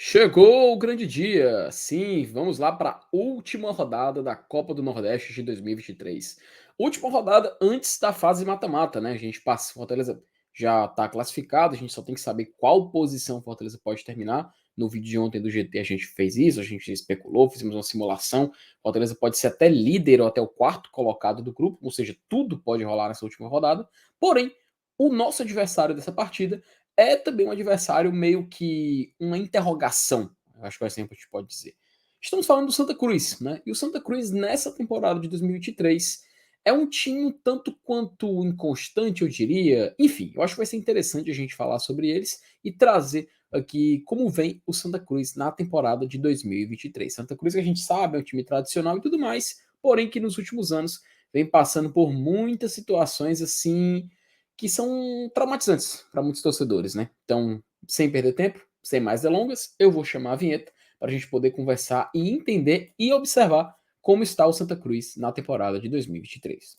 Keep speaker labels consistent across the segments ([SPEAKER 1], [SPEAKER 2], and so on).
[SPEAKER 1] Chegou o grande dia! Sim, vamos lá para a última rodada da Copa do Nordeste de 2023. Última rodada antes da fase mata-mata, né? A gente passa, Fortaleza já está classificado, a gente só tem que saber qual posição o Fortaleza pode terminar. No vídeo de ontem do GT a gente fez isso, a gente especulou, fizemos uma simulação. Fortaleza pode ser até líder ou até o quarto colocado do grupo, ou seja, tudo pode rolar nessa última rodada. Porém, o nosso adversário dessa partida é também um adversário meio que uma interrogação, eu acho que é assim que a gente pode dizer. Estamos falando do Santa Cruz, né? E o Santa Cruz, nessa temporada de 2023, é um time um tanto quanto inconstante, eu diria. Enfim, eu acho que vai ser interessante a gente falar sobre eles e trazer aqui como vem o Santa Cruz na temporada de 2023. Santa Cruz, que a gente sabe, é um time tradicional e tudo mais, porém que nos últimos anos vem passando por muitas situações assim que são traumatizantes para muitos torcedores, né? Então, sem perder tempo, sem mais delongas, eu vou chamar a vinheta para a gente poder conversar e entender e observar como está o Santa Cruz na temporada de 2023.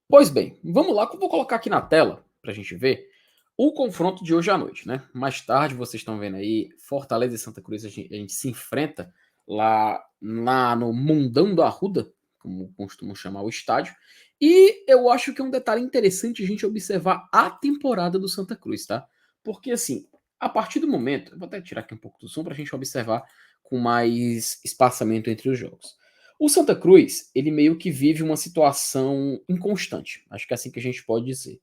[SPEAKER 1] Pois bem, vamos lá, que eu vou colocar aqui na tela para a gente ver o confronto de hoje à noite, né? Mais tarde, vocês estão vendo aí, Fortaleza e Santa Cruz, a gente se enfrenta lá no Mundão da Arruda, como costumam chamar o estádio. E eu acho que é um detalhe interessante a gente observar a temporada do Santa Cruz, tá? Porque assim, a partir do momento, eu vou até tirar aqui um pouco do som para a gente observar com mais espaçamento entre os jogos. O Santa Cruz, ele meio que vive uma situação inconstante, acho que é assim que a gente pode dizer.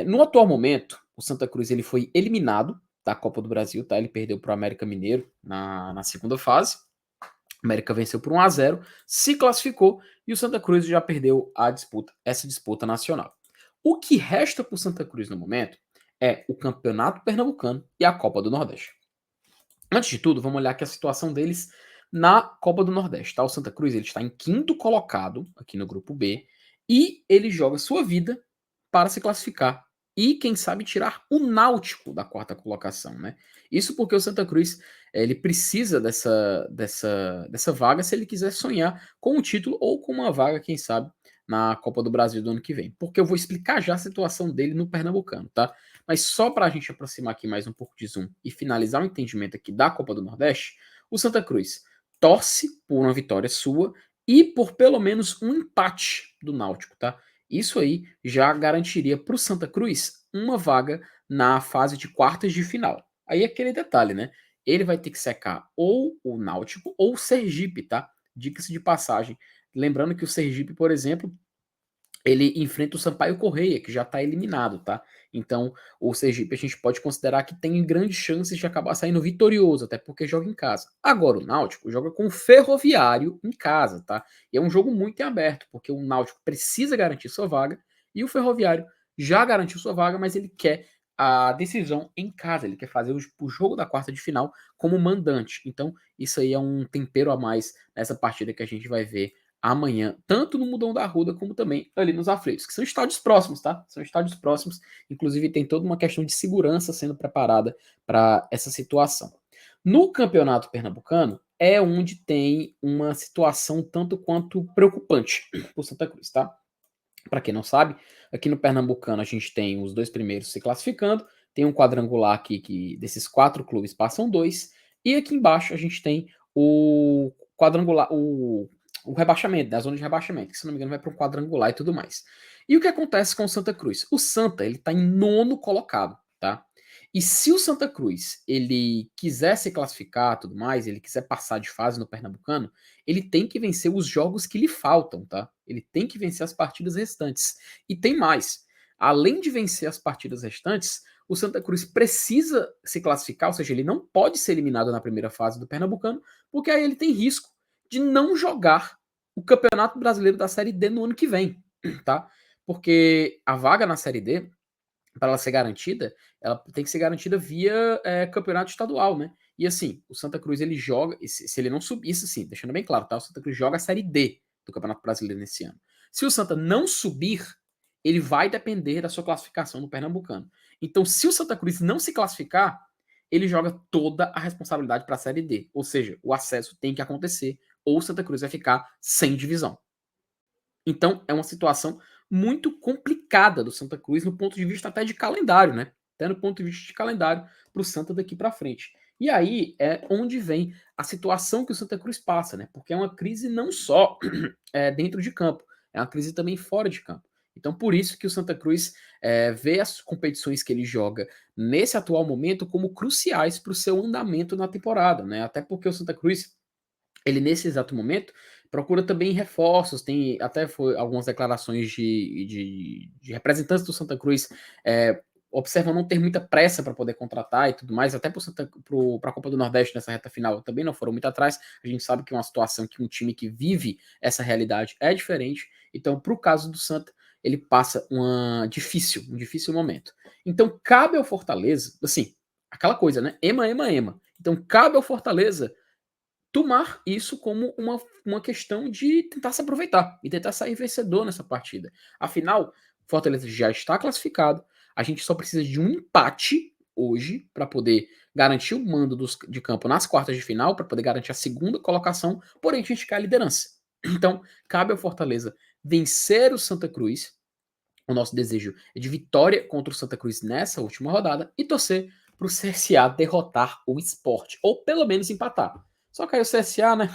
[SPEAKER 1] No atual momento, o Santa Cruz ele foi eliminado da Copa do Brasil, tá? Ele perdeu para o América Mineiro na segunda fase. O América venceu por 1-0, se classificou e o Santa Cruz já perdeu essa disputa nacional. O que resta para o Santa Cruz no momento é o Campeonato Pernambucano e a Copa do Nordeste. Antes de tudo, vamos olhar aqui a situação deles na Copa do Nordeste. Tá? O Santa Cruz ele está em quinto colocado aqui no grupo B e ele joga sua vida para se classificar e, quem sabe, tirar o Náutico da quarta colocação. Né? Isso porque o Santa Cruz ele precisa dessa vaga se ele quiser sonhar com um título ou com uma vaga, quem sabe, na Copa do Brasil do ano que vem. Porque eu vou explicar já a situação dele no Pernambucano, tá? Mas só para a gente aproximar aqui mais um pouco de zoom e finalizar o entendimento aqui da Copa do Nordeste, o Santa Cruz torce por uma vitória sua e por pelo menos um empate do Náutico, tá? Isso aí já garantiria para o Santa Cruz uma vaga na fase de quartas de final. Aí aquele detalhe, né? Ele vai ter que secar ou o Náutico ou o Sergipe, tá? Dica-se de passagem. Lembrando que o Sergipe, por exemplo, ele enfrenta o Sampaio Correia, que já está eliminado, tá? Então, o Sergipe a gente pode considerar que tem grandes chances de acabar saindo vitorioso, até porque joga em casa. Agora, o Náutico joga com o Ferroviário em casa, tá? E é um jogo muito em aberto, porque o Náutico precisa garantir sua vaga e o Ferroviário já garantiu sua vaga, mas ele quer a decisão em casa, ele quer fazer o jogo da quarta de final como mandante. Então, isso aí é um tempero a mais nessa partida que a gente vai ver amanhã, tanto no Mundão da Arruda como também ali nos Aflitos, que são estádios próximos, tá? São estádios próximos, inclusive tem toda uma questão de segurança sendo preparada para essa situação. No Campeonato Pernambucano é onde tem uma situação tanto quanto preocupante para o Santa Cruz, tá? Para quem não sabe, aqui no Pernambucano a gente tem os dois primeiros se classificando, tem um quadrangular aqui que desses 4 clubes passam 2, e aqui embaixo a gente tem o quadrangular, o rebaixamento, da zona de rebaixamento, que se não me engano vai para um quadrangular e tudo mais. E o que acontece com o Santa Cruz? O Santa, ele está em nono colocado, tá? E se o Santa Cruz, ele quiser se classificar, tudo mais, ele quiser passar de fase no Pernambucano, ele tem que vencer os jogos que lhe faltam, tá? Ele tem que vencer as partidas restantes. E tem mais. Além de vencer as partidas restantes, o Santa Cruz precisa se classificar, ou seja, ele não pode ser eliminado na primeira fase do Pernambucano, porque aí ele tem risco de não jogar o Campeonato Brasileiro da Série D no ano que vem, tá? Porque a vaga na Série D, para ela ser garantida, ela tem que ser garantida via campeonato estadual, né? E assim, o Santa Cruz ele joga, se ele não subir, isso sim, deixando bem claro, tá? O Santa Cruz joga a Série D do Campeonato Brasileiro nesse ano. Se o Santa não subir, ele vai depender da sua classificação no Pernambucano. Então, se o Santa Cruz não se classificar, ele joga toda a responsabilidade para a Série D. Ou seja, o acesso tem que acontecer, ou o Santa Cruz vai ficar sem divisão. Então, é uma situação muito complicada do Santa Cruz no ponto de vista até de calendário, né? Até no ponto de vista de calendário para o Santa daqui para frente. E aí é onde vem a situação que o Santa Cruz passa, né? Porque é uma crise não só dentro de campo, é uma crise também fora de campo. Então, por isso que o Santa Cruz vê as competições que ele joga nesse atual momento como cruciais para o seu andamento na temporada, né? Até porque o Santa Cruz ele, nesse exato momento, procura também reforços. Tem até foi algumas declarações de representantes do Santa Cruz observam não ter muita pressa para poder contratar e tudo mais, até para a Copa do Nordeste nessa reta final também não foram muito atrás. A gente sabe que é uma situação que um time que vive essa realidade é diferente. Então, para o caso do Santa, ele passa um difícil momento. Então, cabe ao Fortaleza, assim, aquela coisa, né? Ema, ema, ema. Então, cabe ao Fortaleza tomar isso como uma questão de tentar se aproveitar e tentar sair vencedor nessa partida. Afinal, Fortaleza já está classificado, a gente só precisa de um empate hoje para poder garantir o mando de campo nas quartas de final, para poder garantir a segunda colocação, porém a gente quer a liderança. Então, cabe ao Fortaleza vencer o Santa Cruz. O nosso desejo é de vitória contra o Santa Cruz nessa última rodada e torcer para o CSA derrotar o Sport, ou pelo menos empatar. Só que aí o CSA, né,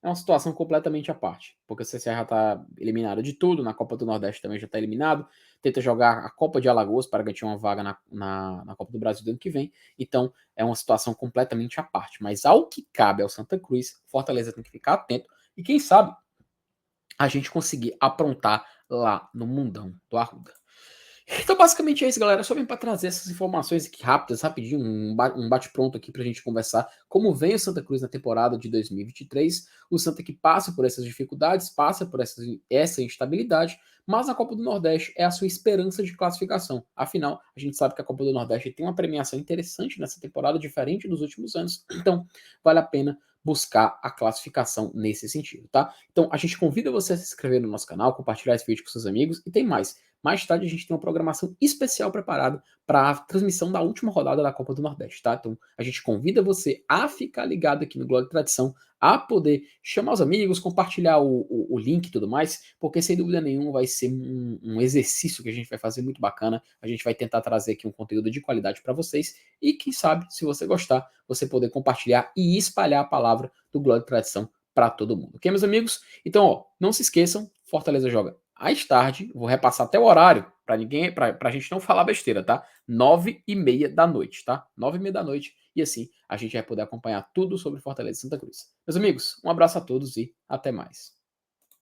[SPEAKER 1] é uma situação completamente à parte, porque o CSA já está eliminado de tudo, na Copa do Nordeste também já está eliminado, tenta jogar a Copa de Alagoas para garantir uma vaga na Copa do Brasil do ano que vem, então é uma situação completamente à parte. Mas ao que cabe ao Santa Cruz, Fortaleza tem que ficar atento e quem sabe a gente conseguir aprontar lá no mundão do Arruda. Então, basicamente é isso, galera. Só vim para trazer essas informações aqui rápidas, rapidinho, um bate-pronto aqui para a gente conversar como vem o Santa Cruz na temporada de 2023. O Santa que passa por essas dificuldades, passa por essa instabilidade, mas a Copa do Nordeste é a sua esperança de classificação. Afinal, a gente sabe que a Copa do Nordeste tem uma premiação interessante nessa temporada, diferente dos últimos anos. Então, vale a pena buscar a classificação nesse sentido, tá? Então, a gente convida você a se inscrever no nosso canal, compartilhar esse vídeo com seus amigos e tem mais. Mais tarde a gente tem uma programação especial preparada para a transmissão da última rodada da Copa do Nordeste, tá? Então a gente convida você a ficar ligado aqui no Glória e Tradição, a poder chamar os amigos, compartilhar o link e tudo mais, porque sem dúvida nenhuma vai ser um exercício que a gente vai fazer muito bacana. A gente vai tentar trazer aqui um conteúdo de qualidade para vocês e quem sabe, se você gostar, você poder compartilhar e espalhar a palavra do Glória e Tradição para todo mundo. Ok, meus amigos? Então, ó, não se esqueçam, Fortaleza joga às tarde, vou repassar até o horário para ninguém, para a gente não falar besteira, tá? 9h30 da noite, tá? 9h30 da noite e assim a gente vai poder acompanhar tudo sobre Fortaleza e Santa Cruz. Meus amigos, um abraço a todos e até mais.